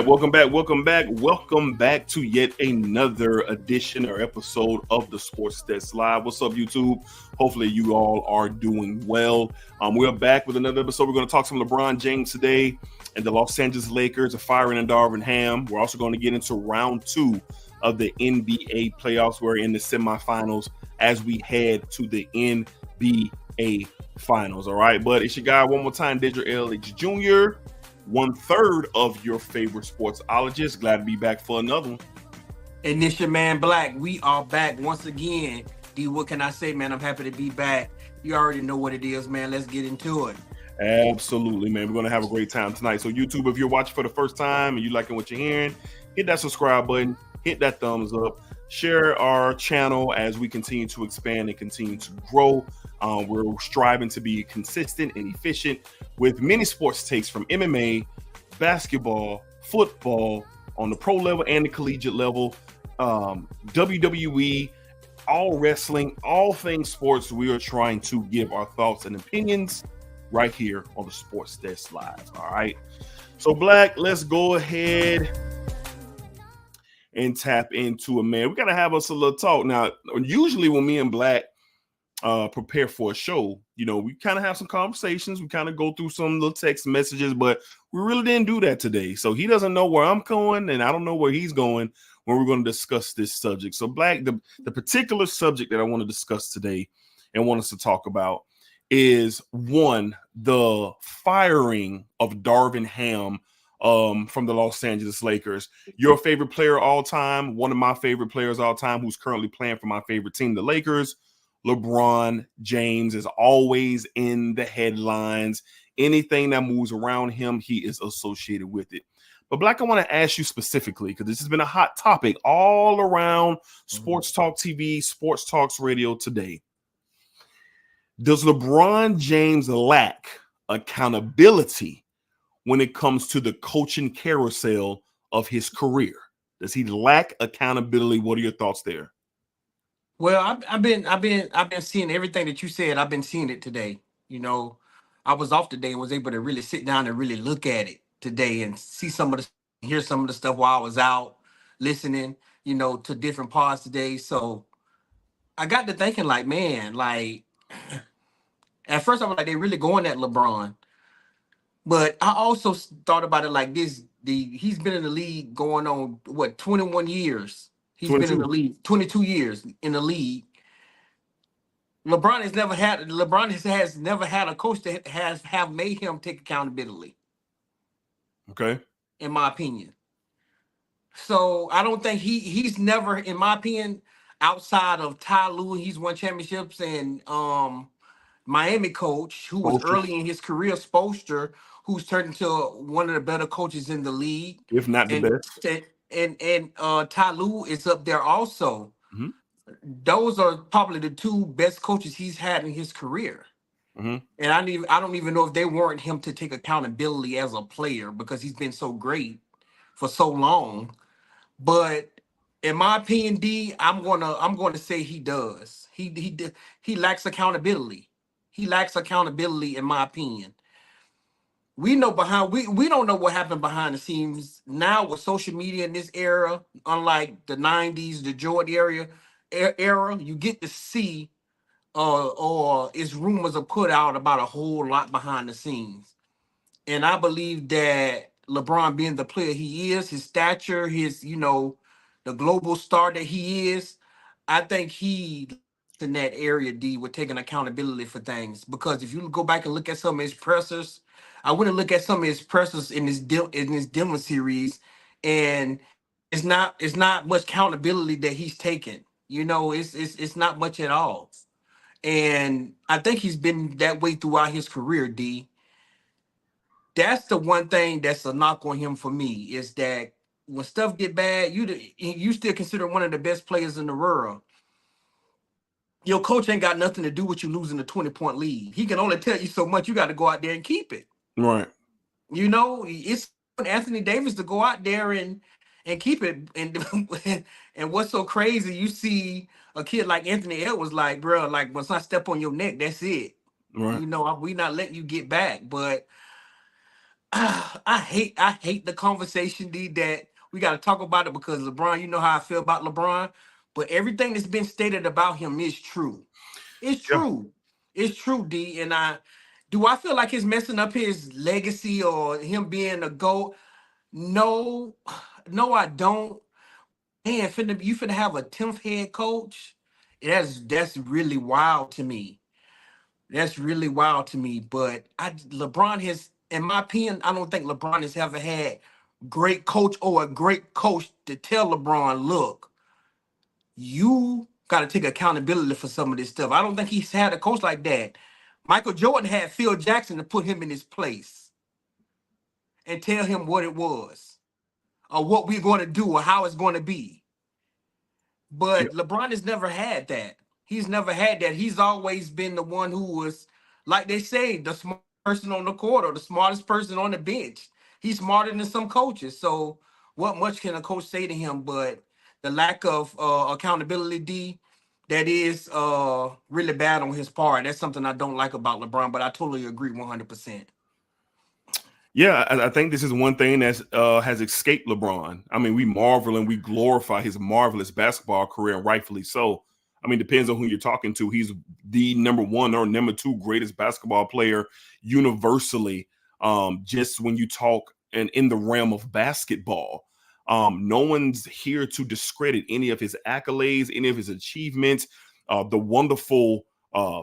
Welcome back to yet another edition or episode of the Sports Desk Live. What's up, YouTube? Hopefully you all are doing well. We're back with another episode. We're going to talk some LeBron James today, and the Los Angeles Lakers are firing and Darvin Ham. We're also going to get into round 2 of the NBA playoffs. We're in the semifinals as we head to the NBA finals. All right, but it's your guy one more time, Dedrick L, Hicks Jr., 1/3 of your favorite sportsologist. Glad to be back for another one. And this your man Black. We are back once again. D, what can I say, man? I'm happy to be back. You already know what it is, man. Let's get into it. Absolutely, man. We're going to have a great time tonight. So YouTube, if you're watching for the first time and you liking what you're hearing, hit that subscribe button, hit that thumbs up, share our channel as we continue to expand and continue to grow. We're striving to be consistent and efficient with many sports takes from MMA, basketball, football, on the pro level and the collegiate level, WWE, all wrestling, all things sports. We are trying to give our thoughts and opinions right here on the Sports Desk Live. All right. So Black, let's go ahead and tap into it, man. We got to have us a little talk. Now, usually when me and Black prepare for a show, you know, we kind of have some conversations. We kind of go through some little text messages, but we really didn't do that today. So he doesn't know where I'm going, and I don't know where he's going when we're going to discuss this subject. So Black, the particular subject that I want to discuss today and want us to talk about is one, the firing of Darvin Ham from the Los Angeles Lakers. Your favorite player all time, one of my favorite players all time, who's currently playing for my favorite team, the Lakers. LeBron James is always in the headlines. Anything that moves around him, he is associated with it. But Black, I want to ask you specifically, because this has been a hot topic all around Sports Talk TV, Sports Talks Radio today. Does LeBron James lack accountability when it comes to the coaching carousel of his career? Does he lack accountability? What are your thoughts there? Well, I've been seeing everything that you said. I've been seeing it today. You know, I was off today and was able to really sit down and really look at it today and see hear some of the stuff while I was out listening, you know, to different parts today. So I got to thinking, like, man, like at first I was like, they really going at LeBron, but I also thought about it like this: he's been in the league going on 21 years. He's 22. Been in the league 22 years in the league. LeBron has never had a coach that have made him take accountability. Okay. In my opinion. So I don't think he's never, in my opinion, outside of Ty Lue, he's won championships, and Miami coach who was early in his career, Spoelstra, who's turned into one of the better coaches in the league, if not the best. And Ty Lue is up there also. Mm-hmm. Those are probably the two best coaches he's had in his career. Mm-hmm. And I don't even know if they warrant him to take accountability as a player because he's been so great for so long. But in my opinion, D, I'm gonna say he does. He lacks accountability. He lacks accountability, in my opinion. We know we don't know what happened behind the scenes now with social media in this era. Unlike the 90s, the Jordan era, you get to see or it's rumors are put out about a whole lot behind the scenes. And I believe that LeBron, being the player he is, his stature, his, you know, the global star that he is, I think he in that area, D, with taking accountability for things. Because if you go back and look at some of his pressers, I went and look at some of his pressers in his Denver series, and it's not much accountability that he's taken. You know, it's not much at all. And I think he's been that way throughout his career, D. That's the one thing that's a knock on him for me, is that when stuff get bad, you still consider one of the best players in the world. Your coach ain't got nothing to do with you losing a 20-point lead. He can only tell you so much. You got to go out there and keep it. Right. You know, it's Anthony Davis to go out there and keep it. And what's so crazy, you see a kid like Anthony L was like, bro, like, once I step on your neck, that's it. Right. You know, we not letting you get back. But I hate the conversation, D, that we got to talk about it because LeBron, you know how I feel about LeBron, but everything that's been stated about him is true. It's Yeah. true. It's true, D. And I feel like it's messing up his legacy or him being a GOAT? No, no, I don't. Man, you finna have a 10th head coach. That's really wild to me. That's really wild to me. But LeBron has, in my opinion, I don't think LeBron has ever had great coach or a great coach to tell LeBron, look, you got to take accountability for some of this stuff. I don't think he's had a coach like that. Michael Jordan had Phil Jackson to put him in his place and tell him what it was or what we're going to do or how it's going to be. Yeah. But LeBron has never had that. He's never had that. He's always been the one who was, like they say, the smart person on the court or the smartest person on the bench. He's smarter than some coaches. So what much can a coach say to him? But the lack of accountability, D, that is really bad on his part. That's something I don't like about LeBron, but I totally agree 100%. Yeah, I think this is one thing that has escaped LeBron. I mean, we marvel and we glorify his marvelous basketball career, and rightfully so. I mean, depends on who you're talking to. He's the number one or number two greatest basketball player universally. Just when you talk and in the realm of basketball, no one's here to discredit any of his accolades, any of his achievements, the wonderful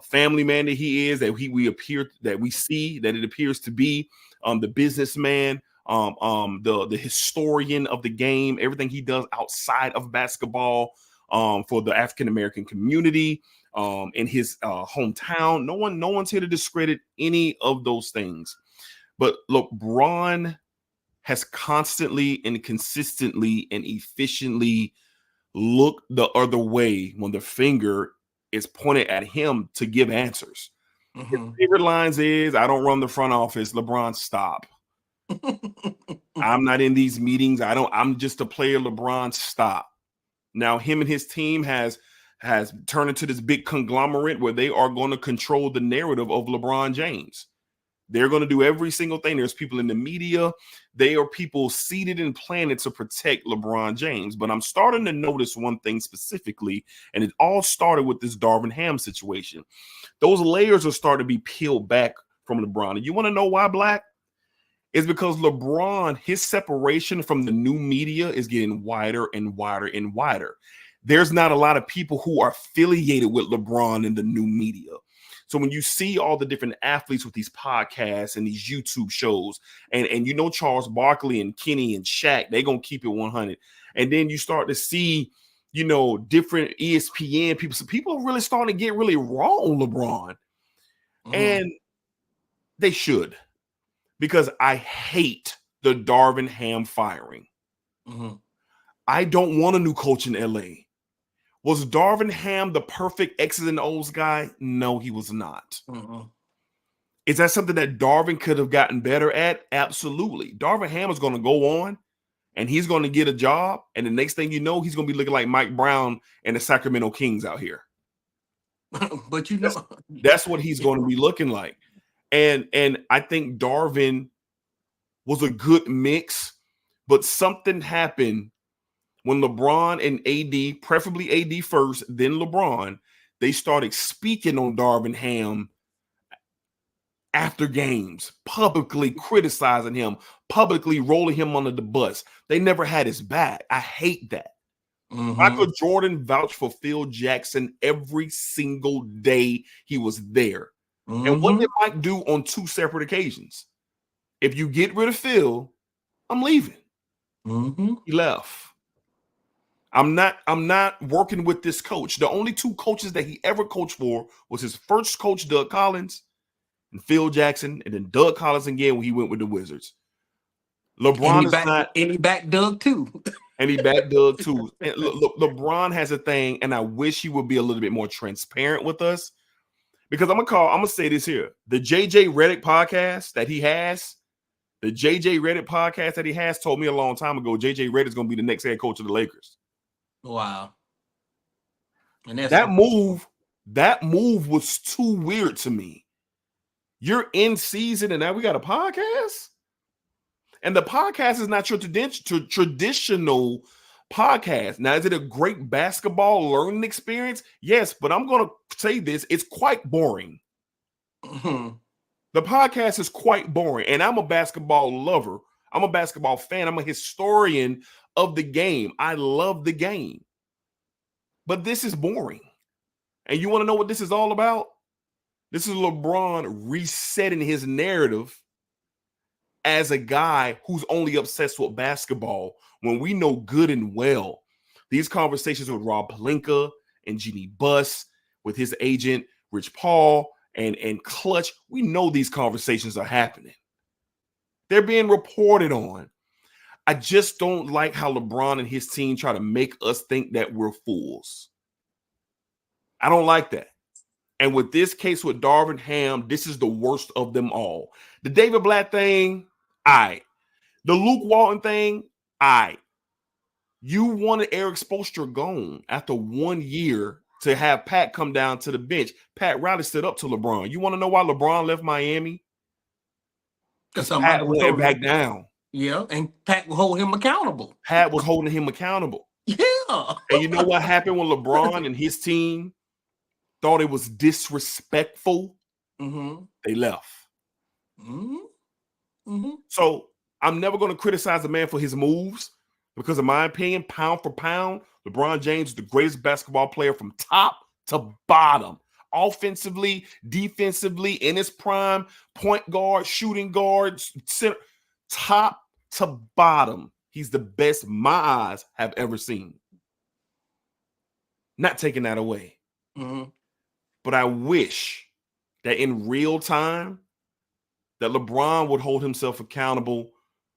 family man that he is, that we see that it appears to be. The businessman, the historian of the game, everything he does outside of basketball for the African American community in his hometown. No one's here to discredit any of those things. But look, LeBron has constantly and consistently and efficiently looked the other way when the finger is pointed at him to give answers. His Mm-hmm. favorite lines is, "I don't run the front office. LeBron, stop. I'm not in these meetings. I'm just a player. LeBron, stop." Now, him and his team has turned into this big conglomerate where they are going to control the narrative of LeBron James. They're going to do every single thing. There's people in the media. They are people seated and planted to protect LeBron James. But I'm starting to notice one thing specifically, and it all started with this Darvin Ham situation. Those layers are starting to be peeled back from LeBron. And you want to know why, Black? It's because LeBron, his separation from the new media is getting wider and wider and wider. There's not a lot of people who are affiliated with LeBron in the new media. So when you see all the different athletes with these podcasts and these YouTube shows, and you know Charles Barkley and Kenny and Shaq, they're going to keep it 100. And then you start to see, you know, different ESPN people. So people are really starting to get really raw on LeBron. Mm-hmm. And they should. Because I hate the Darvin Ham firing. Mm-hmm. I don't want a new coach in LA. Was Darvin Ham the perfect X's and O's guy? No, he was not. Mm-hmm. Is that something that Darvin could have gotten better at? Absolutely. Darvin Ham is going to go on and he's going to get a job. And the next thing you know, he's going to be looking like Mike Brown and the Sacramento Kings out here. But you know, that's what he's going to be looking like. And I think Darvin was a good mix, but something happened when LeBron and AD, preferably AD first, then LeBron, they started speaking on Darvin Ham after games, publicly criticizing him, publicly rolling him under the bus. They never had his back. I hate that. mm-hmm. Michael Jordan vouched for Phil Jackson every single day he was there. Mm-hmm. And what did Mike do on 2 separate occasions? If you get rid of Phil, I'm leaving. Mm-hmm. He left. I'm not working with this coach. The only 2 coaches that he ever coached for was his first coach, Doug Collins, and Phil Jackson, and then Doug Collins again when he went with the Wizards. LeBron is not. And he backed Doug too. And he backed Doug too. And LeBron has a thing, and I wish he would be a little bit more transparent with us. Because I'm gonna say this here. The JJ Redick podcast that he has, told me a long time ago, JJ Redick is gonna be the next head coach of the Lakers. Wow. And that move was too weird to me. You're in season and now we got a podcast? And the podcast is not your traditional podcast. Now, is it a great basketball learning experience? Yes, but I'm going to say this. It's quite boring. Mhm. The podcast is quite boring. And I'm a basketball lover. I'm a basketball fan. I'm a historian of the game. I love the game. But this is boring. And you want to know what this is all about? This is LeBron resetting his narrative as a guy who's only obsessed with basketball when we know good and well these conversations with Rob Pelinka and Jeannie Buss, with his agent Rich Paul and Clutch, we know these conversations are happening. They're being reported on. I just don't like how LeBron and his team try to make us think that we're fools. I don't like that. And with this case with Darvin Ham, this is the worst of them all. The David Blatt thing, all right. The Luke Walton thing, all right. You wanted Eric Spoelstra gone after 1 year to have Pat come down to the bench. Pat Riley stood up to LeBron. You want to know why LeBron left Miami? Because Pat went back down. Yeah, and Pat will hold him accountable. Pat was holding him accountable. Yeah. And you know what happened when LeBron and his team thought it was disrespectful? Mm-hmm. They left. Mm-hmm. Mm-hmm. So I'm never going to criticize the man for his moves because, in my opinion, pound for pound, LeBron James is the greatest basketball player from top to bottom. Offensively, defensively, in his prime, point guard, shooting guard, center, top to bottom. He's the best my eyes have ever seen. Not taking that away. Mm-hmm. But I wish that in real time that LeBron would hold himself accountable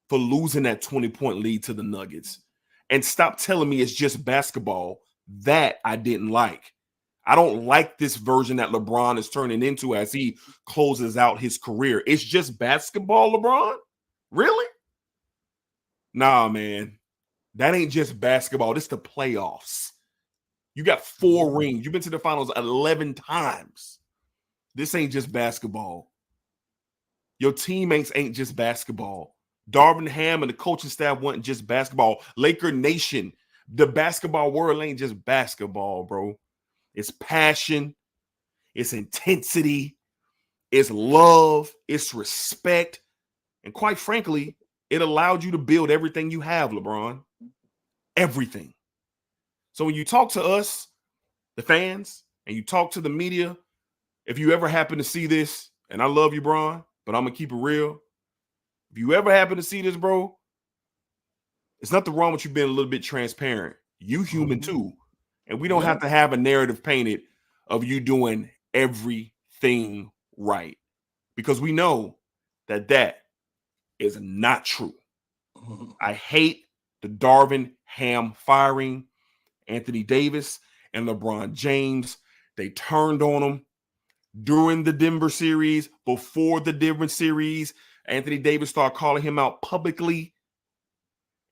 for losing that 20-point lead to the Nuggets and stop telling me it's just basketball. That I didn't like. I don't like this version that LeBron is turning into as he closes out his career. It's just basketball, LeBron? Really? Nah, man. That ain't just basketball. It's the playoffs. You got 4 rings. You've been to the finals 11 times. This ain't just basketball. Your teammates ain't just basketball. Darvin Ham and the coaching staff wasn't just basketball. Laker Nation, the basketball world ain't just basketball, bro. It's passion. It's intensity. It's love. It's respect. And quite frankly, it allowed you to build everything you have, LeBron. Everything. So when you talk to us, the fans, and you talk to the media, if you ever happen to see this, and I love you, Bron, but I'm going to keep it real. If you ever happen to see this, bro, it's nothing wrong with you being a little bit transparent. You human too. And we don't have to have a narrative painted of you doing everything right. Because we know that that is not true. I hate the Darvin Ham firing. Anthony Davis and LeBron James, they turned on him during the Denver series, before the Denver series. Anthony Davis started calling him out publicly,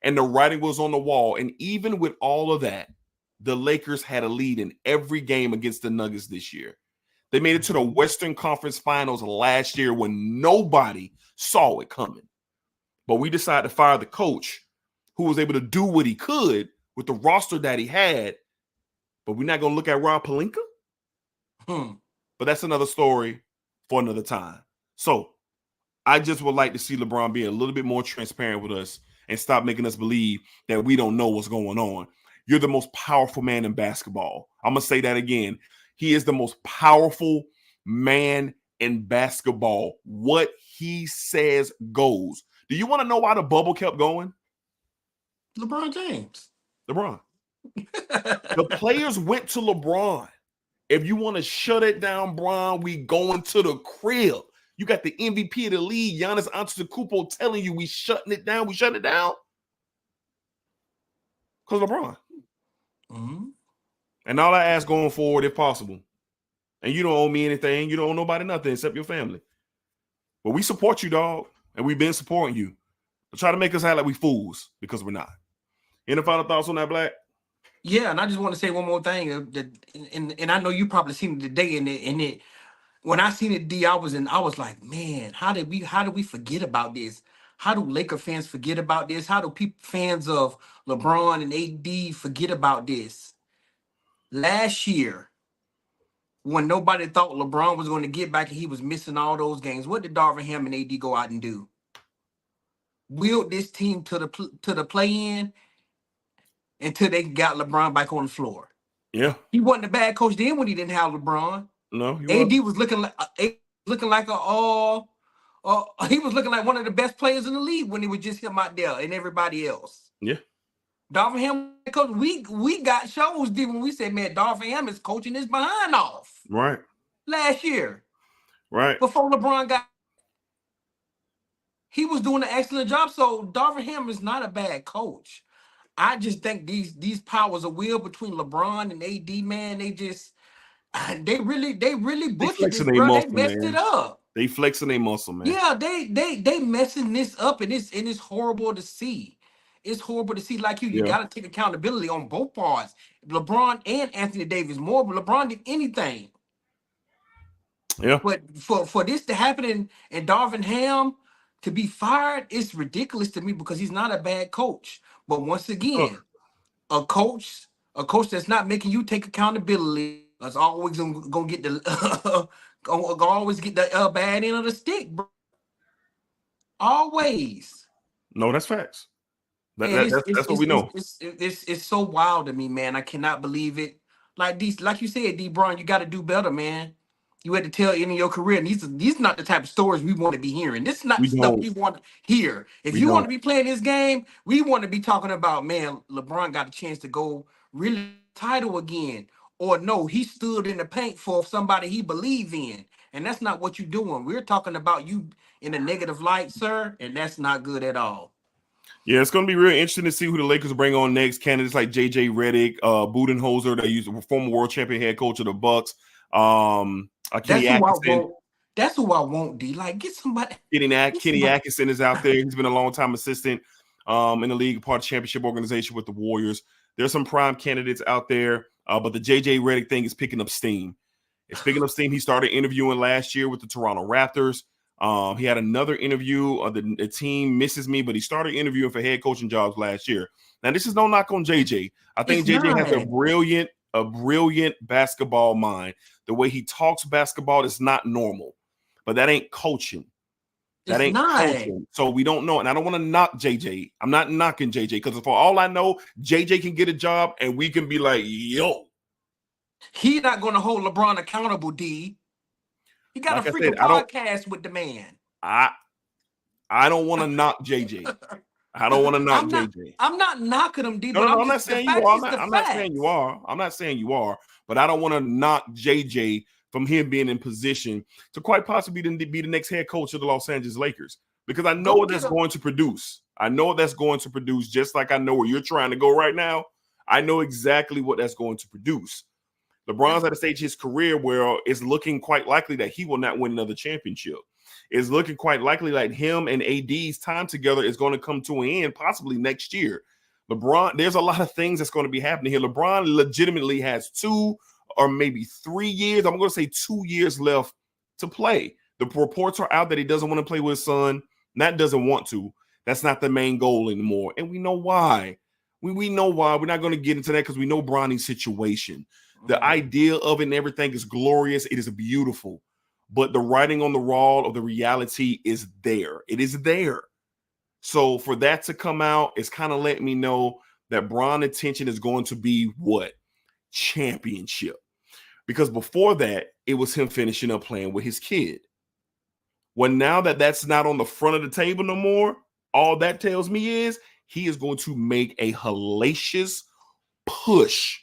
and the writing was on the wall. And even with all of that, the Lakers had a lead in every game against the Nuggets this year. They made it to the Western Conference Finals last year when nobody saw it coming. But we decided to fire the coach who was able to do what he could with the roster that he had. But we're not going to look at Rob Pelinka? But that's another story for another time. So I just would like to see LeBron be a little bit more transparent with us and stop making us believe that we don't know what's going on. You're the most powerful man in basketball. I'm going to say that again. He is the most powerful man in basketball. What he says goes. Do you want to know why the bubble kept going? LeBron James. LeBron. The players went to LeBron. If you want to shut it down, Bron, we going to the crib. You got the MVP of the league, Giannis Antetokounmpo, telling you we shutting it down. We shutting it down because LeBron. Mm-hmm. And all I ask going forward, if possible, and you don't owe me anything, you don't owe nobody nothing except your family. But we support you, dog, and we've been supporting you. But try to make us act like we fools because we're not. Any final thoughts on that, Black? Yeah, and I just want to say one more thing. And I know you probably seen it today. And it when I seen it, D, I was like, man, how did we forget about this? how do Laker fans forget about this? How do fans of LeBron and AD forget about this? Last year, when nobody thought LeBron was going to get back and he was missing all those games, what did Darvin Ham and AD go out and do? Willed this team to the play-in until they got LeBron back on the floor. Yeah. He wasn't a bad coach then when he didn't have LeBron. No, he AD wasn't. was looking like he was looking like one of the best players in the league when it was just him out there and everybody else. Yeah. Darvin Ham, coach, we got shows when we said, man, Darvin Ham is coaching his behind off. Right. Last year. Right. Before LeBron got, he was doing an excellent job. So Darvin Ham is not a bad coach. I just think these powers of will between LeBron and AD, man, they really butchered this, bro. They messed it up. They flexing their muscle, man. Yeah, they messing this up, and it's horrible to see. It's horrible to see. Like you got to take accountability on both parts. LeBron and Anthony Davis. More LeBron than anything. Yeah. But for this to happen and Darvin Ham to be fired, it's ridiculous to me because he's not a bad coach. But once again, a coach that's not making you take accountability is always gonna get the always get the bad end of the stick, bro. Always. No, that's facts. That's what we know. It's so wild to me, man. I cannot believe it. Like you said, DeBron, you got to do better, man. You had to tell end of your career. And these are not the type of stories we want to be hearing. This is not the stuff we want to hear. If you want to be playing this game, we want to be talking about, man, LeBron got a chance to go really title again. Or no, he stood in the paint for somebody he believed in. And that's not what you're doing. We're talking about you in a negative light, sir, and that's not good at all. Yeah, it's going to be real interesting to see who the Lakers bring on next. Candidates like J.J. Redick, Budenholzer, they use a former world champion head coach of the Bucks. Kenny Atkinson. That's who I want, D. Like, get somebody. Kenny Atkinson is out there. He's been a long-time assistant in the league, part of the championship organization with the Warriors. There's some prime candidates out there, but the J.J. Redick thing is picking up steam. It's picking up steam. He started interviewing last year with the Toronto Raptors. He had another interview. The team misses me, but he started interviewing for head coaching jobs last year. Now, this is no knock on JJ. I think JJ has a brilliant basketball mind. The way he talks basketball is not normal, but that ain't coaching. That ain't coaching. So we don't know. And I don't want to knock JJ. I'm not knocking JJ because for all I know, JJ can get a job and we can be like, yo. He's not going to hold LeBron accountable, D. You got a freaking podcast with the man. I don't want to knock JJ. I don't want to knock JJ. I'm not knocking him, D. No, I'm not saying you are. I'm not saying you are. I'm not saying you are. But I don't want to knock JJ from him being in position to quite possibly be the next head coach of the Los Angeles Lakers. Because I know what that's going to produce. I know that's going to produce just like I know where you're trying to go right now. I know exactly what that's going to produce. LeBron's at a stage of his career where it's looking quite likely that he will not win another championship. It's looking quite likely that him and AD's time together is going to come to an end possibly next year. LeBron, there's a lot of things that's going to be happening here. LeBron legitimately has 2 or maybe 3 years. I'm going to say 2 years left to play. The reports are out that he doesn't want to play with his son. Not doesn't want to. That's not the main goal anymore. And we know why. We know why. We're not going to get into that because we know Bronny's situation. The idea of it and everything is glorious. It is beautiful. But the writing on the wall of the reality is there. It is there. So for that to come out, it's kind of letting me know that Bron's attention is going to be what? Championship. Because before that, it was him finishing up playing with his kid. Well, now that that's not on the front of the table no more, all that tells me is he is going to make a hellacious push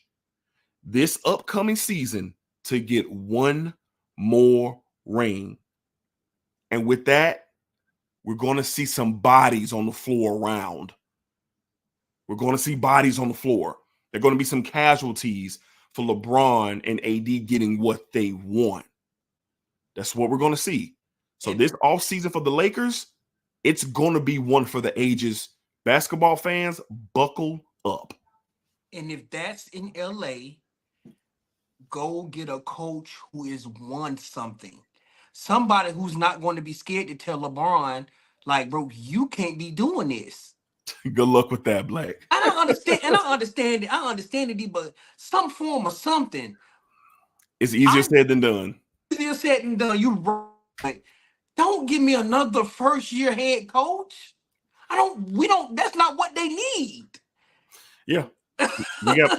this upcoming season to get one more ring. And with that, we're going to see some bodies on the floor around. We're going to see bodies on the floor. There are going to be some casualties for LeBron and AD getting what they want. That's what we're going to see. So this offseason for the Lakers, it's going to be one for the ages. Basketball fans, buckle up. And if that's in LA, go get a coach who has won something. Somebody who's not going to be scared to tell LeBron, Like, bro, you can't be doing this. Good luck with that, Black. I don't understand, and I understand it. I understand it, but some form of something. It's easier I'm said than done. easier said than done. You right. Don't give me another first year head coach. I don't. We don't. That's not what they need. Yeah,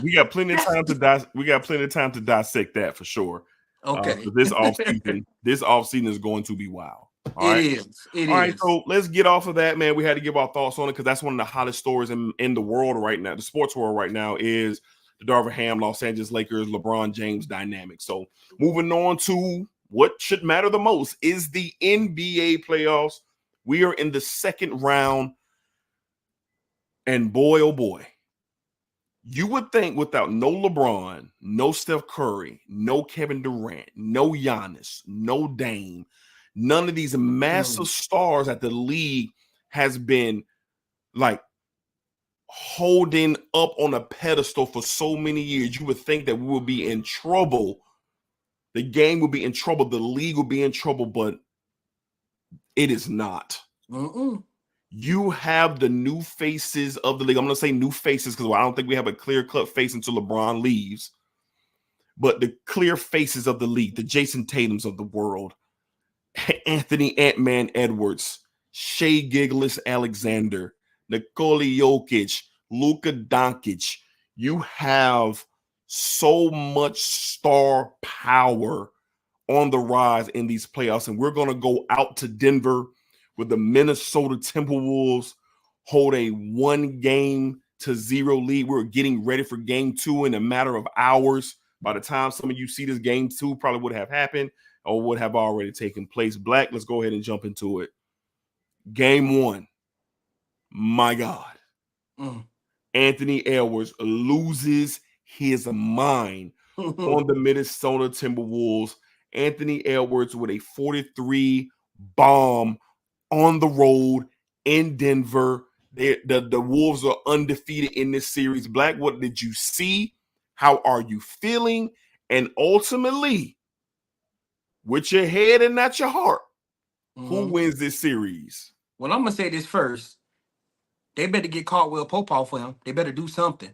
we got plenty of time to we got plenty of time to dissect that for sure. Okay. This offseason is going to be wild. All It right. is. It All right, is. so let's get off of that, man. We had to give our thoughts on it because that's one of the hottest stories in the world right now. The sports world right now is the Darvin Ham, Los Angeles Lakers, LeBron James dynamic. So moving on to what should matter the most is the NBA playoffs. We are in the second round, and boy, oh boy, you would think without no LeBron, no Steph Curry, no Kevin Durant, no Giannis, no Dame, none of these massive stars that the league has been like holding up on a pedestal for so many years, you would think that we would be in trouble. The game would be in trouble. The league would be in trouble, but it is not. You have the new faces of the league. I'm going to say new faces because I don't think we have a clear-cut face until LeBron leaves. But the clear faces of the league, the Jason Tatums of the world, Anthony Ant-Man Edwards, Shai Gilgeous-Alexander, Nikola Jokic, Luka Doncic. You have so much star power on the rise in these playoffs, and we're going to go out to Denver with the Minnesota Timberwolves hold a 1-0 lead. We're getting ready for game 2 in a matter of hours. By the time some of you see this, game 2 probably would have happened or would have already taken place. Black, let's go ahead and jump into it. Game 1. My God. Anthony Edwards loses his mind on the Minnesota Timberwolves. Anthony Edwards with a 43 bomb on the road in Denver. The Wolves are undefeated in this series. Black, what did you see? How are you feeling? And ultimately, with your head and not your heart, who wins this series? Well, I'm going to say this first. They better get Caldwell Pope off for him. They better do something.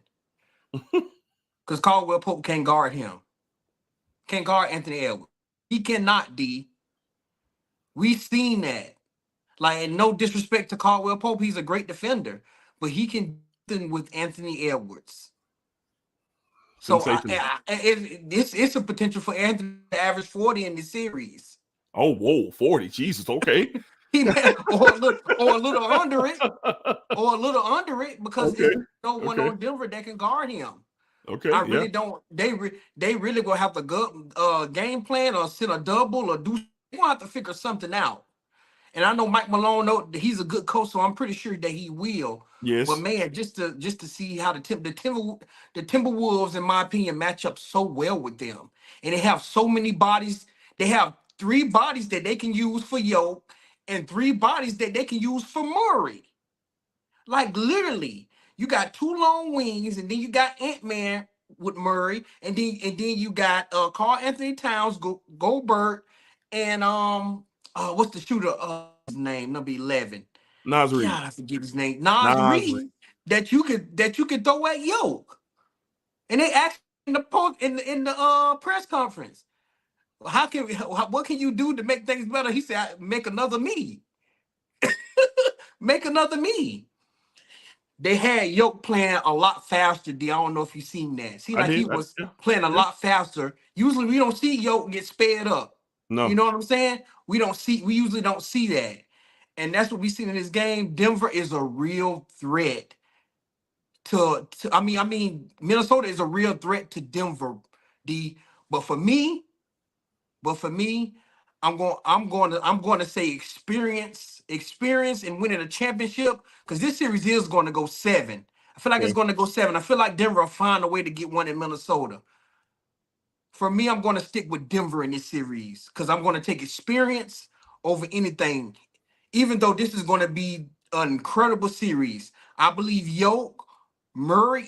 Because Caldwell Pope can't guard him. Can't guard Anthony Edwards. He cannot, D. We've seen that. Like, and no disrespect to Caldwell Pope, he's a great defender, but he can do with Anthony Edwards. So it's a potential for Anthony to average 40 in the series. Oh, whoa, 40. Jesus, okay. or a little under it. Or a little under it because there's no one on Denver that can guard him. Okay. I really don't. They really gonna have to go game plan or send a double or do. They're gonna have to figure something out. And I know Mike Malone, he's a good coach, so I'm pretty sure that he will. Yes. But man, just to see how the Timberwolves, in my opinion, match up so well with them, and they have so many bodies. They have 3 bodies that they can use for Yoke, and 3 bodies that they can use for Murray. Like literally, you got 2 long wings, and then you got Ant-Man with Murray, and then you got Karl Anthony Towns, Goldberg, and what's the shooter? His name number 11. Nas Reed. God, I forget his name. Nas Reed. That you could throw at Yoke, and they asked in the press conference, what can you do to make things better? He said, make another me. Make another me. They had Yoke playing a lot faster. I don't know if you've seen that. Seemed like he was playing a lot faster. Usually we don't see Yoke get sped up. No. You know what I'm saying? We usually don't see that. And that's what we seen in this game. Denver is a real threat I mean, Minnesota is a real threat to Denver, But for me, I'm going to say experience and winning a championship, because this series is going to go 7. I feel like it's going to go 7. I feel like Denver will find a way to get one in Minnesota. For me, I'm going to stick with Denver in this series because I'm going to take experience over anything. Even though this is going to be an incredible series, I believe Yoke, Murray,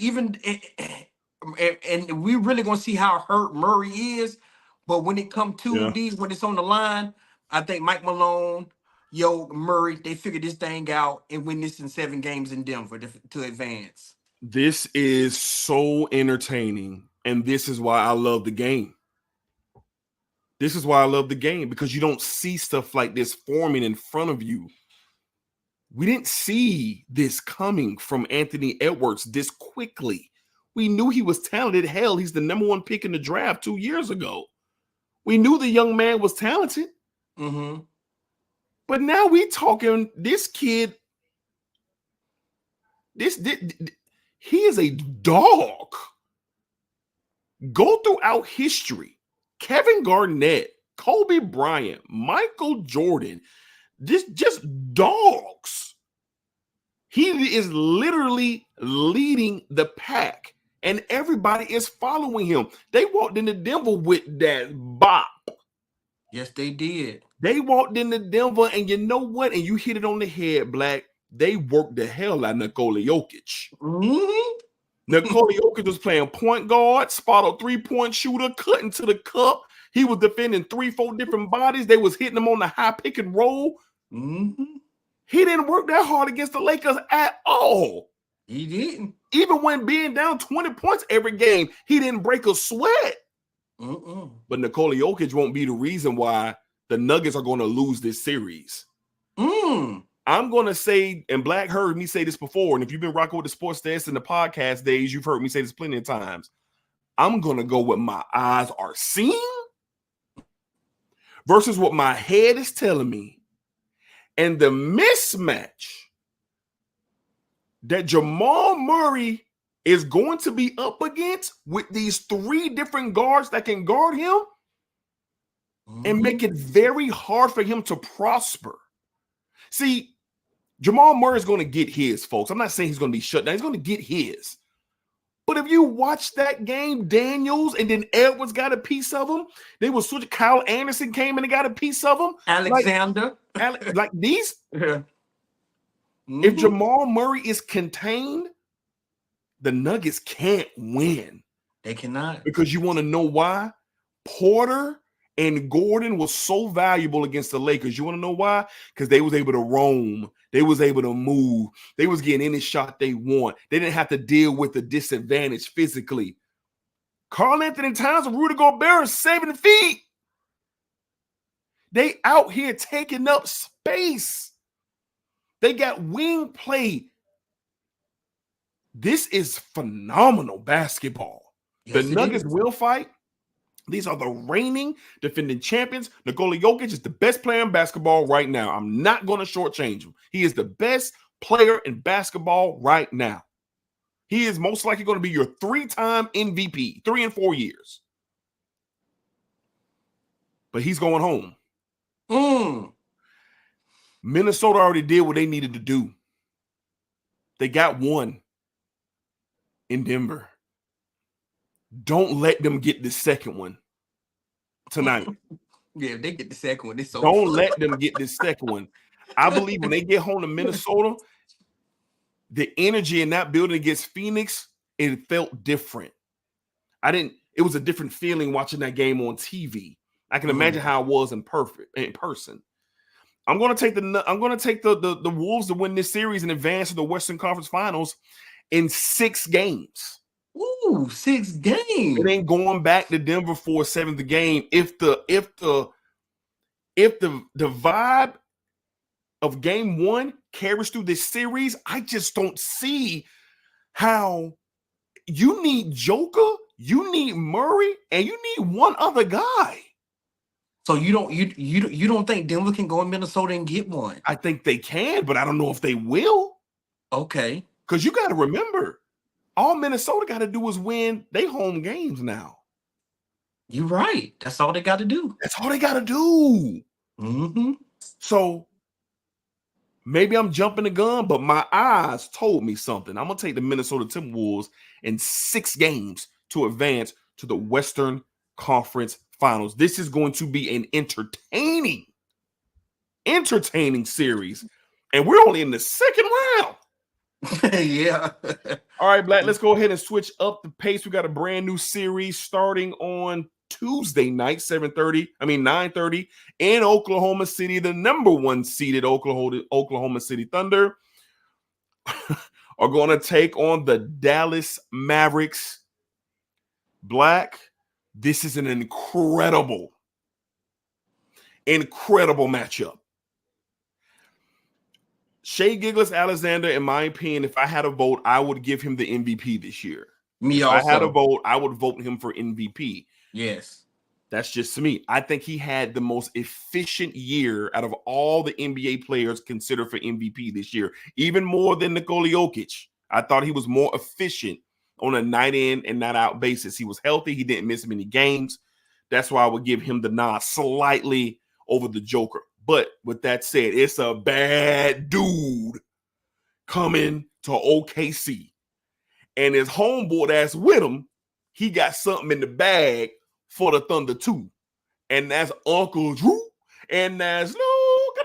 and we're really going to see how hurt Murray is. But when it comes to these, when it's on the line, I think Mike Malone, Yo, Murray, they figured this thing out and win this in 7 games in Denver to advance. This is so entertaining, and this is why I love the game. This is why I love the game, because you don't see stuff like this forming in front of you. We didn't see this coming from Anthony Edwards this quickly. We knew he was talented. Hell, he's the number 1 pick in the draft 2 years ago. We knew the young man was talented. Mm-hmm. But now we talking this kid. He is a dog. Go throughout history. Kevin Garnett, Kobe Bryant, Michael Jordan, just dogs. He is literally leading the pack, and everybody is following him. They walked into Denver with that bop. Yes, they did. They walked into Denver, and you know what? And you hit it on the head, Black. They worked the hell out of Nikola Jokic. Mm-hmm. Nikola Jokic was playing point guard, spot a 3-point shooter, cutting to the cup. He was defending 3-4 different bodies. They was hitting him on the high pick and roll. Mm-hmm. He didn't work that hard against the Lakers at all. He didn't. Even when being down 20 points every game, he didn't break a sweat. Mm-mm. But Nikola Jokic won't be the reason why the Nuggets are going to lose this series. I'm going to say, and Black heard me say this before, and if you've been rocking with the sports desk in the podcast days, you've heard me say this plenty of times. I'm going to go what my eyes are seeing versus what my head is telling me. And the mismatch that Jamal Murray is going to be up against with these 3 different guards that can guard him and make it very hard for him to prosper. See, Jamal Murray is going to get his, folks. I'm not saying he's going to be shut down. He's going to get his. But if you watch that game, Daniels and then Edwards got a piece of him. They will switch. Kyle Anderson came in and got a piece of him. Alexander. Like these. Yeah. If Jamal Murray is contained, the Nuggets can't win. They cannot. Because you want to know why? Porter and Gordon was so valuable against the Lakers. You want to know why? Because they was able to roam. They was able to move. They was getting any shot they want. They didn't have to deal with the disadvantage physically. Karl Anthony Towns and Rudy Gobert are saving feet. They out here taking up space. They got wing play. This is phenomenal basketball. Yes, the Nuggets will fight. These are the reigning defending champions. Nikola Jokic is the best player in basketball right now. I'm not going to shortchange him. He is the best player in basketball right now. He is most likely going to be your 3-time MVP, 3 and 4 years. But he's going home. Minnesota already did what they needed to do. They got one in Denver. Don't let them get the second one tonight. Yeah, if they get the second one, it's so don't let them get this second one. I believe when they get home to Minnesota, the energy in that building against Phoenix, it felt different. It was a different feeling watching that game on TV. I can imagine how it was in person. I'm going to take the Wolves to win this series and advance to the Western Conference Finals in 6 games. Ooh, 6 games. It ain't going back to Denver for a 7th game. If the vibe of game 1 carries through this series, I just don't see how. You need Joker, you need Murray, and you need one other guy. So you don't think Denver can go in Minnesota and get one? I think they can, but I don't know if they will. Okay. Because you got to remember, all Minnesota got to do is win their home games now. You're right. That's all they got to do. That's all they got to do. So maybe I'm jumping the gun, but my eyes told me something. I'm going to take the Minnesota Timberwolves in 6 games to advance to the Western Conference Finals. This is going to be an entertaining series. And we're only in the 2nd round. Yeah. All right, Black, let's go ahead and switch up the pace. We got a brand new series starting on Tuesday night, 9:30 in Oklahoma City. The number 1 seeded Oklahoma City Thunder are going to take on the Dallas Mavericks. Black, this is an incredible matchup. Shai Gilgeous-Alexander, in my opinion, if I had a vote, I would give him the MVP this year. Me if also. I had a vote, I would vote him for MVP. Yes. That's just me. I think he had the most efficient year out of all the NBA players considered for MVP this year, even more than Nikola Jokic. I thought he was more efficient on a night in and night out basis. He was healthy. He didn't miss many games. That's why I would give him the nod slightly over the Joker. But with that said, it's a bad dude coming to OKC. And his homeboy that's with him, he got something in the bag for the Thunder too. And that's Uncle Drew. And that's Luka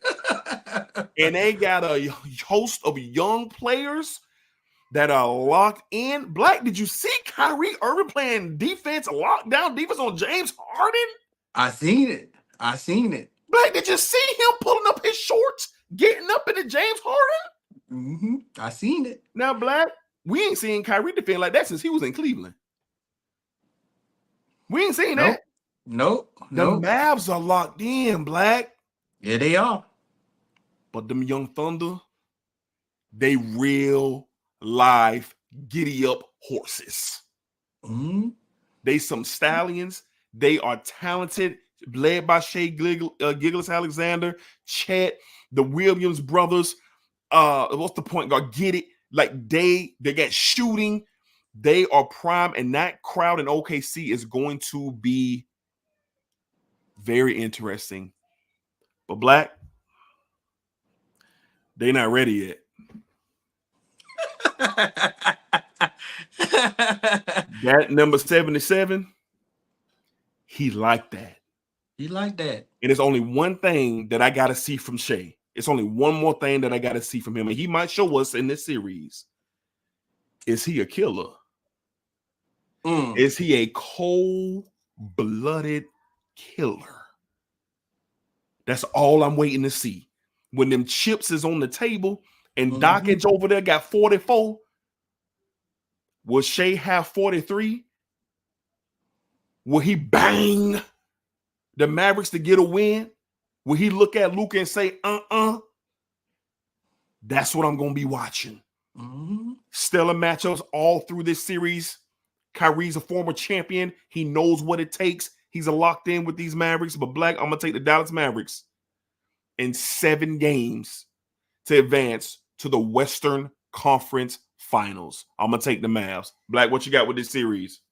Doncic. And they got a host of young players that are locked in. Black, did you see Kyrie Irving playing defense, lockdown defense on James Harden? I seen it. Black, did you see him pulling up his shorts, getting up into James Harden? Mm-hmm. I seen it. Now, Black, we ain't seen Kyrie defend like that since he was in Cleveland. We ain't seen that. Nope. The Mavs are locked in, Black. Yeah, they are. But them young Thunder, they real live giddy up horses. Mm-hmm. They some stallions. They are talented, led by Shai Gilgeous-Alexander, Chet, the Williams brothers. What's the point guard? Get it? Like they got shooting. They are prime, and that crowd in OKC is going to be very interesting. But Black, they're not ready yet. That number 77, he liked that. And it's only one thing that I got to see from Shai. It's only one more thing that I got to see from him. And he might show us in this series. Is he a killer? Is he a cold-blooded killer? That's all I'm waiting to see. When them chips is on the table and Dockage over there got 44, will Shai have 43? Will he bang the Mavericks to get a win? Will he look at Luka and say, That's what I'm going to be watching. Stellar matchups all through this series. Kyrie's a former champion. He knows what it takes. He's locked in with these Mavericks. But Black, I'm going to take the Dallas Mavericks in 7 games to advance to the Western Conference Finals. I'm going to take the Mavs. Black, what you got with this series?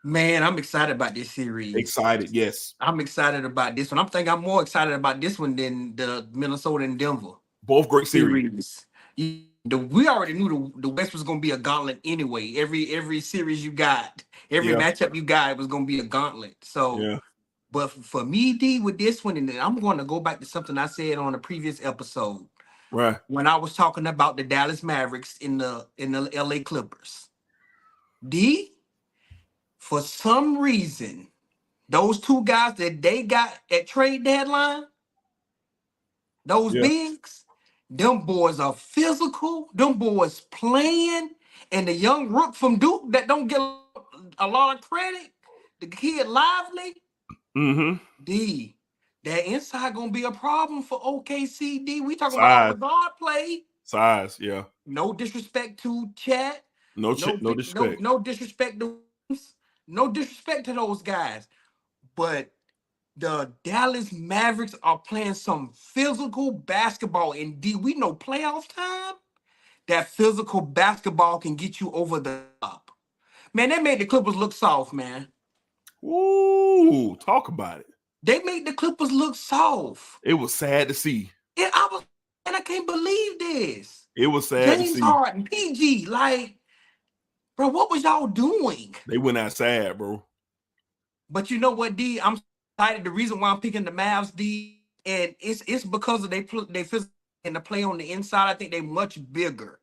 Man, I'm excited about this series. Excited, yes. I'm excited about this one. I'm more excited about this one than the Minnesota and Denver. Both great series. We already knew the West was going to be a gauntlet anyway. Every series you got, every matchup you got, it was going to be a gauntlet. So, but for me, D, with this one, and I'm going to go back to something I said on a previous episode. Right. When I was talking about the Dallas Mavericks in the LA Clippers. D, for some reason, those 2 guys that they got at trade deadline, those bigs, them boys are physical. Them boys playing. And the young rook from Duke that don't get a lot of credit, the kid Lively, D, that inside going to be a problem for OKC, D. We talking about the guard play. Size, yeah. No disrespect to Chet. No disrespect. No disrespect to no disrespect to those guys. But the Dallas Mavericks are playing some physical basketball. And D, we know playoff time, that physical basketball can get you over the top. Man, they made the Clippers look soft, man. Ooh, talk about it. They made the Clippers look soft. It was sad to see. I can't believe this. It was sad to see. James Harden, PG, like, bro, what was y'all doing? They went outside, bro. But you know what, D? I'm excited. The reason why I'm picking the Mavs, D, and it's because of they physical and the play on the inside. I think they're much bigger,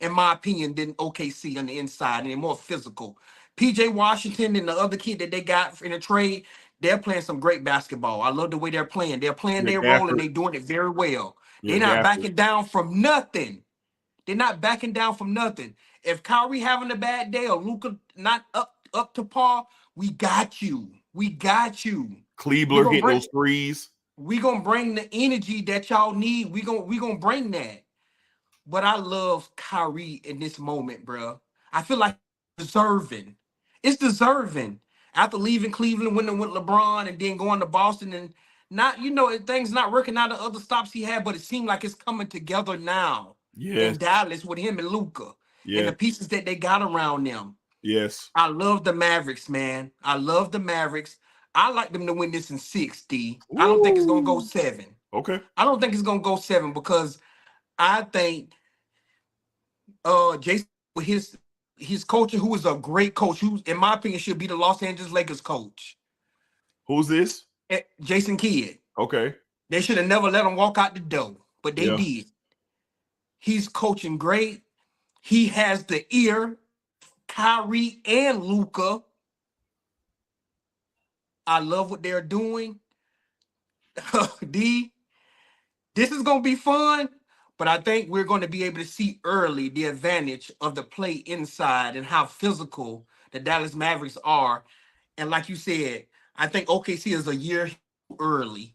in my opinion, than OKC on the inside, and they're more physical. PJ Washington and the other kid that they got in the trade, they're playing some great basketball. I love the way they're playing. They're playing Yeah, their role and Gafford. they're doing it very well. Yeah, They're not Gafford. backing down from nothing. They're not backing down from nothing. If Kyrie having a bad day or Luka not up to par, we got you. We got you. We Kleebler gonna hitting bring those threes. the energy that y'all need. We gonna bring that. But I love Kyrie in this moment, bro. I feel like deserving. It's deserving. After leaving Cleveland, winning with LeBron, and then going to Boston, and not, things not working out the other stops he had, but it seemed like it's coming together now in Yes. Dallas with him and Luka and Yeah. the pieces that they got around them. Yes. I love the Mavericks, man. I love the Mavericks. I like them to win this in 6. I don't think it's gonna go Ooh. 7. Okay. I don't think it's gonna go 7 because I think Jason with his coach, who is a great coach, who in my opinion should be the Los Angeles Lakers coach. Who's this? Jason Kidd. Okay. They should have never let him walk out the door, but they Yeah. did. He's coaching great. He has the ear, Kyrie and Luka. I love what they're doing. D, this is gonna be fun, but I think we're going to be able to see early the advantage of the play inside and how physical the Dallas Mavericks are. And like you said, I think OKC is a year early,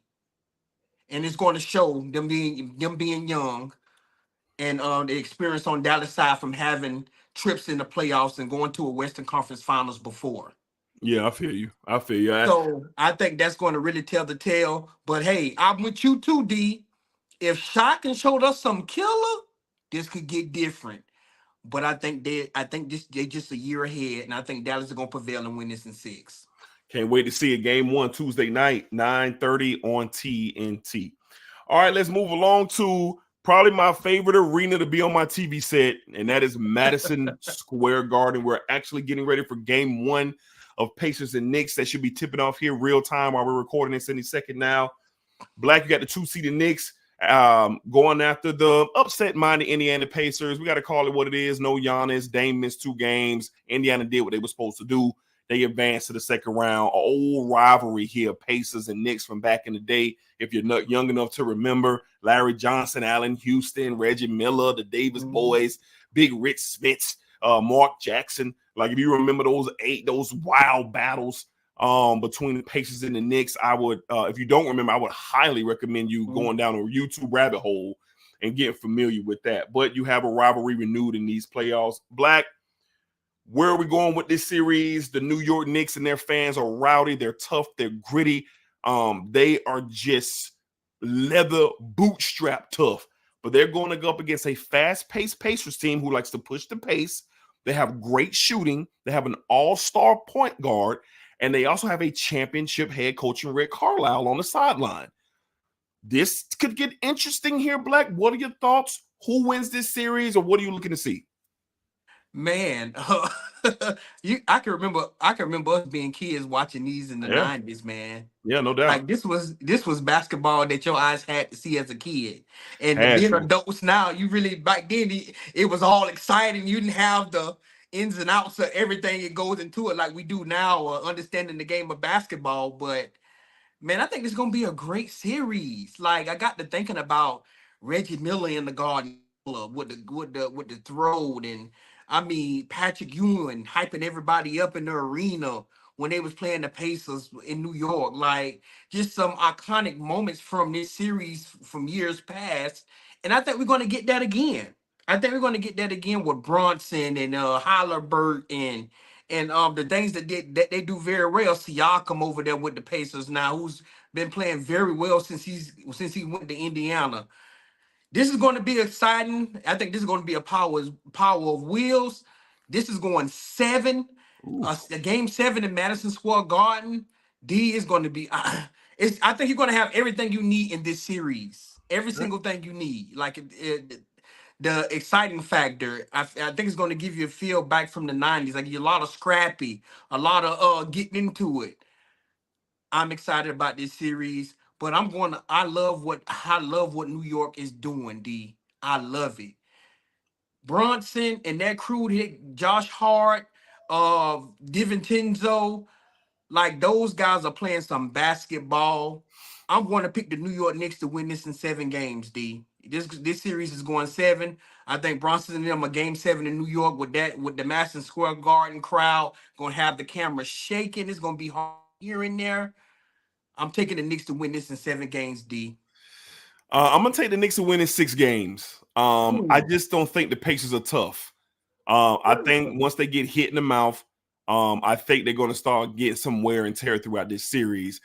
and it's going to show them being young and the experience on Dallas side from having trips in the playoffs and going to a Western Conference Finals before. Yeah, I feel you. I feel you. So I think that's going to really tell the tale. But hey, I'm with you too, D. If Shaq and showed us some killer, this could get different. But they just a year ahead, and I think Dallas is gonna prevail and win this in 6. Can't wait to see it. Game 1 Tuesday night, 9:30 on TNT. All right, let's move along to probably my favorite arena to be on my TV set, and that is Madison Square Garden. We're actually getting ready for game 1 of Pacers and Knicks. That should be tipping off here real time while we're recording this any second now. Black, you got the 2-seeded Knicks going after the upset-minded Indiana Pacers. We got to call it what it is. No Giannis. Dame missed 2 games. Indiana did what they were supposed to do. They advanced to the second round. An old rivalry here, Pacers and Knicks from back in the day. If you're not young enough to remember, Larry Johnson, Allen Houston, Reggie Miller, the Davis boys, Big Rich Smits, Mark Jackson. Like if you remember those wild battles between the Pacers and the Knicks, I would, if you don't remember, I would highly recommend you going down a YouTube rabbit hole and getting familiar with that. But you have a rivalry renewed in these playoffs. Black, where are we going with this series? The New York Knicks and their fans are rowdy. They're tough. They're gritty. They are just leather bootstrap tough. But they're going to go up against a fast-paced Pacers team who likes to push the pace. They have great shooting. They have an all-star point guard. And they also have a championship head coach in Rick Carlisle on the sideline. This could get interesting here, Black. What are your thoughts? Who wins this series, or what are you looking to see? Man, I can remember us being kids watching these in the 90s, man. Yeah, no doubt. Like this was basketball that your eyes had to see as a kid. And Had being to. adults now, you really back then it was all exciting. You didn't have the ins and outs of everything that goes into it like we do now, or understanding the game of basketball. But man, I think this is gonna be a great series. Like I got to thinking about Reggie Miller in the Garden with the throw, and I mean Patrick Ewing hyping everybody up in the arena when they was playing the Pacers in New York. Like just some iconic moments from this series from years past, and I think we're gonna get that again. I think we're gonna get that again with Bronson and Halliburton and the things that they do very well. Siakam over there with the Pacers now, who's been playing very well since he went to Indiana. This is going to be exciting. I think this is going to be a power of wheels. This is going 7, a game 7 in Madison Square Garden. D is going to be. I think you're going to have everything you need in this series. Every single thing you need. Like the exciting factor. I think it's going to give you a feel back from the 90s. Like a lot of scrappy, a lot of getting into it. I'm excited about this series, but I love what New York is doing, D. I love it. Bronson and that crew hit Josh Hart. DiVincenzo, like those guys are playing some basketball. I'm going to pick the New York Knicks to win this in 7 games. This series is going 7. I think Bronson and them a game 7 in New York with the Madison Square Garden crowd going to have the camera shaking. It's going to be hard here and there. I'm taking the Knicks to win this in 7 games. I'm gonna take the Knicks to win in 6 games. I just don't think the Pacers are tough. I think once they get hit in the mouth, I think they're going to start getting some wear and tear throughout this series.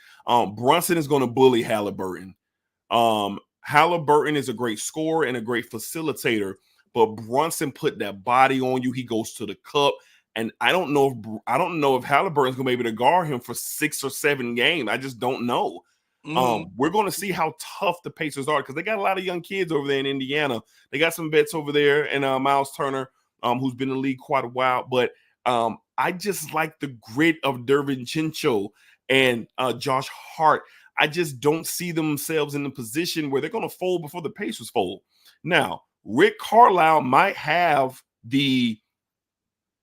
Brunson is going to bully Halliburton. Halliburton is a great scorer and a great facilitator, but Brunson put that body on you. He goes to the cup, and I don't know if Halliburton's going to be able to guard him for 6 or 7 games. I just don't know. We're going to see how tough the Pacers are because they got a lot of young kids over there in Indiana. They got some vets over there, and Miles Turner, who's been in the league quite a while. But I just like the grit of DiVincenzo and Josh Hart. I just don't see themselves in the position where they're going to fold before the Pacers fold. Now, Rick Carlisle might have the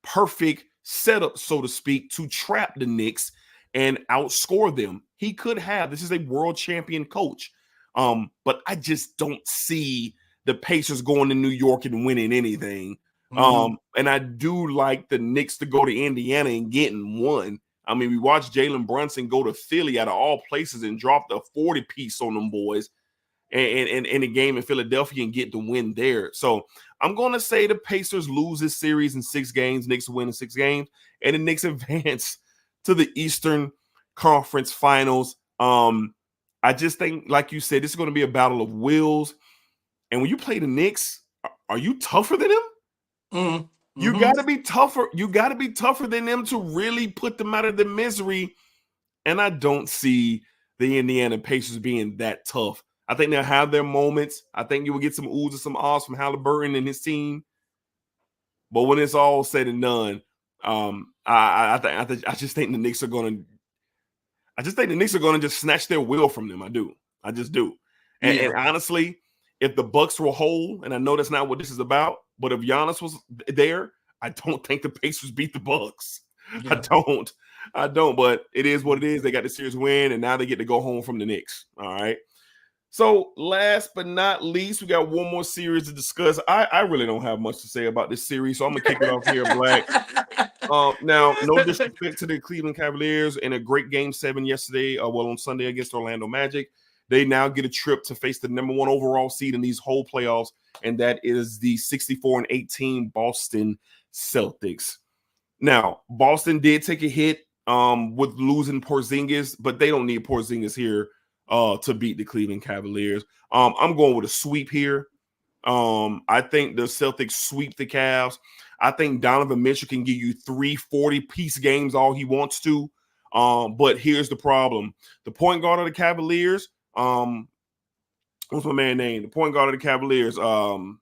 perfect setup, so to speak, to trap the Knicks and outscore them. He could have. This is a world champion coach. But I just don't see the Pacers going to New York and winning anything. And I do like the Knicks to go to Indiana and getting one. I mean, we watched Jalen Brunson go to Philly out of all places and drop the 40-piece on them boys and in the game in Philadelphia and get the win there. So I'm going to say the Pacers lose this series in 6 games. Knicks win in 6 games. And the Knicks advance to the Eastern Conference Finals. I just think, like you said, this is going to be a battle of wills. And when you play the Knicks, are you tougher than them? You got to be tougher. You got to be tougher than them to really put them out of the misery. And I don't see the Indiana Pacers being that tough. I think they'll have their moments. I think you will get some oohs and some ahs from Halliburton and his team. But when it's all said and done, I just think the Knicks are going to. I just think the Knicks are going to just snatch their will from them. I do. I just do. And honestly, if the Bucks were whole, and I know that's not what this is about, but if Giannis was there, I don't think the Pacers beat the Bucks. Yeah. I don't. But it is what it is. They got the series win, and now they get to go home from the Knicks. All right. So last but not least, we got one more series to discuss. I really don't have much to say about this series, so I'm gonna kick it off here, Black. Now, no disrespect to the Cleveland Cavaliers in a great game 7 yesterday, on Sunday against Orlando Magic. They now get a trip to face the number 1 overall seed in these whole playoffs, and that is the 64-18 Boston Celtics. Now, Boston did take a hit with losing Porzingis, but they don't need Porzingis here to beat the Cleveland Cavaliers. I'm going with a sweep here. I think the Celtics sweep the Cavs. I think Donovan Mitchell can give you 3 40-piece games all he wants to. But here's the problem. The point guard of the Cavaliers, what's my man name? The point guard of the Cavaliers, point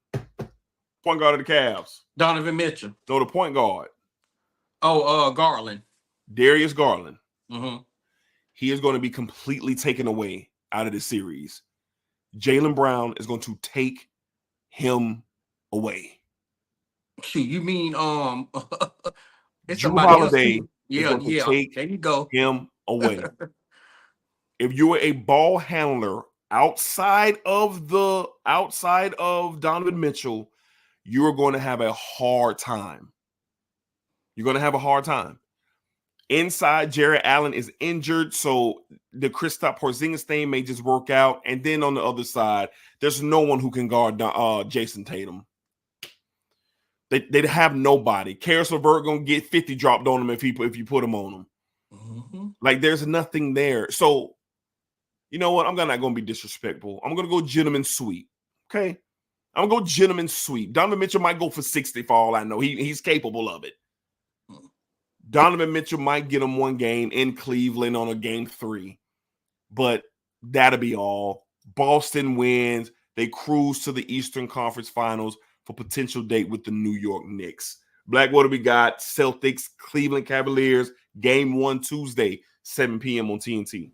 guard of the Cavs. Donovan Mitchell. No, the point guard. Garland. Darius Garland. He is going to be completely taken away out of the series. Jaylen Brown is going to take him away. You mean it's Drew Holiday is going to take there you go. him away. If you were a ball handler outside of Donovan Mitchell, you are going to have a hard time. You're going to have a hard time. Inside, Jared Allen is injured, so the Kristaps Porzingis thing may just work out. And then on the other side, there's no one who can guard Jason Tatum. They'd have nobody. Karis LeVert gonna get 50 dropped on him if you put him on him. Like there's nothing there. So you know what? I'm not gonna be disrespectful. I'm gonna go gentleman sweep. Okay, I'm gonna go gentleman sweep. Donovan Mitchell might go for 60 for all I know. He's capable of it. Donovan Mitchell might get him one game in Cleveland on a game 3, but that'll be all. Boston wins. They cruise to the Eastern Conference Finals for potential date with the New York Knicks. Black, what do we got? Celtics, Cleveland Cavaliers, game 1 Tuesday, 7 p.m. on TNT.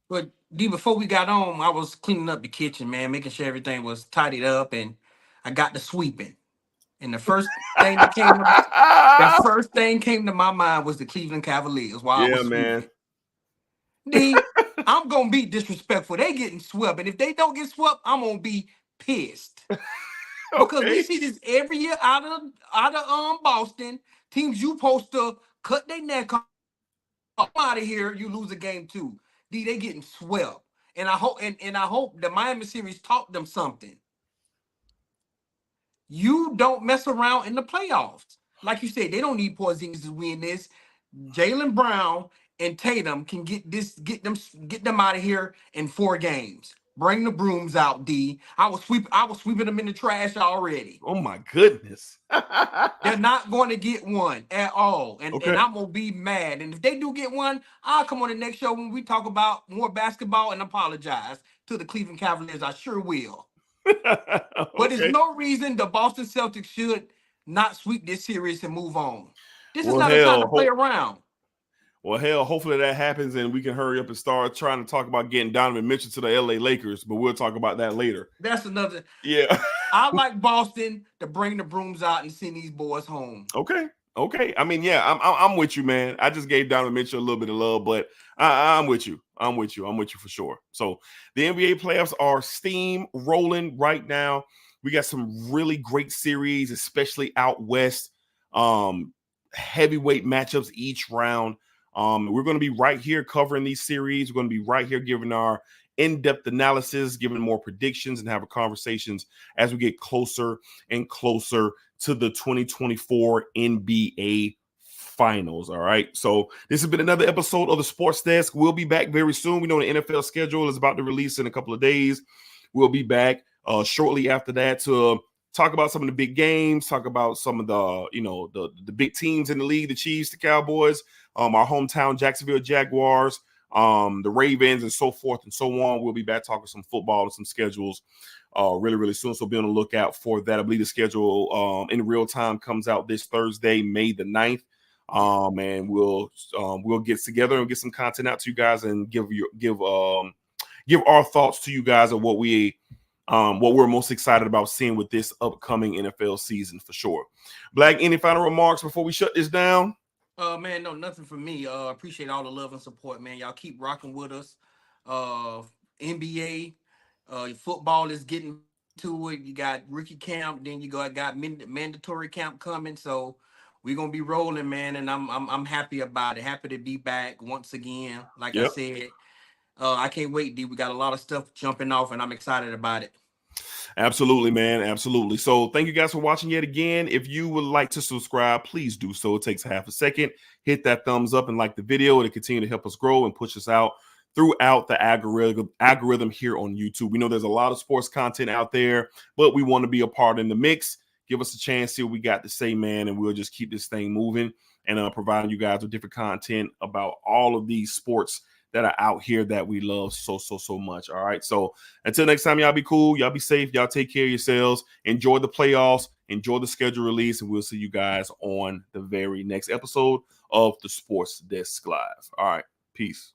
But D, before we got on, I was cleaning up the kitchen, man, making sure everything was tidied up, and I got to sweeping. And the first thing that came to the first thing came to my mind was the Cleveland Cavaliers while I Yeah, was man. sleeping. D, I'm gonna be disrespectful. They getting swept, and if they don't get swept, I'm gonna be pissed because we Okay. see this every year out of Boston. Teams you supposed to cut their neck off out of here. You lose a game too. D, they getting swept, and I hope the Miami series taught them something. You don't mess around in the playoffs. Like you said, they don't need Porzingis to win this. Jaylen Brown and Tatum can get them out of here in 4 games. Bring the brooms out, D. I was sweeping them in the trash already. Oh my goodness. They're not going to get one at all. And Okay. I'm gonna be mad. And if they do get one, I'll come on the next show when we talk about more basketball and apologize to the Cleveland Cavaliers. I sure will. But there's Okay. no reason the Boston Celtics should not sweep this series and move on. This is Well, not a time to hell, play around. hopefully that happens and we can hurry up and start trying to talk about getting Donovan Mitchell to the LA Lakers, but we'll talk about that later. That's another. Yeah. I like Boston to bring the brooms out and send these boys home. Okay. Okay. I mean, yeah, I'm with you, man. I just gave Donovan Mitchell a little bit of love, but I'm with you. I'm with you for sure. So the NBA playoffs are steam rolling right now. We got some really great series, especially out west. Heavyweight matchups each round. We're going to be right here covering these series. We're going to be right here giving our in-depth analysis, giving more predictions, and having conversations as we get closer and closer to the 2024 NBA Finals. All right. So this has been another episode of the Sports Desk. We'll be back very soon. We know the NFL schedule is about to release in a couple of days. We'll be back shortly after that to talk about some of the big games, talk about some of the big teams in the league, the Chiefs, the Cowboys, our hometown Jacksonville Jaguars, the Ravens, and so forth and so on. We'll be back talking some football and some schedules really, really soon. So be on the lookout for that. I believe the schedule in real time comes out this Thursday, May the 9th. And we'll get together and get some content out to you guys and give our thoughts to you guys on what we're most excited about seeing with this upcoming NFL season for sure. Black, any final remarks before we shut this down? Man, no, nothing for me. Appreciate all the love and support, man. Y'all keep rocking with us. NBA, football is getting to it. You got rookie camp, then you got mandatory camp coming. So we're gonna be rolling, man. And I'm happy about it. Happy to be back once again. Like I said, I can't wait, D. We got a lot of stuff jumping off, and I'm excited about it. Absolutely, man. Absolutely. So thank you guys for watching yet again. If you would like to subscribe, please do so. It takes half a second. Hit that thumbs up and like the video. It'll continue to help us grow and push us out throughout the algorithm here on YouTube. We know there's a lot of sports content out there, but we want to be a part in the mix. Give us a chance, see what we got to say, man, and we'll just keep this thing moving and providing you guys with different content about all of these sports that are out here that we love so much. All right. So until next time, y'all be cool. Y'all be safe. Y'all take care of yourselves. Enjoy the playoffs. Enjoy the schedule release. And we'll see you guys on the very next episode of the Sports Desk Live. All right. Peace.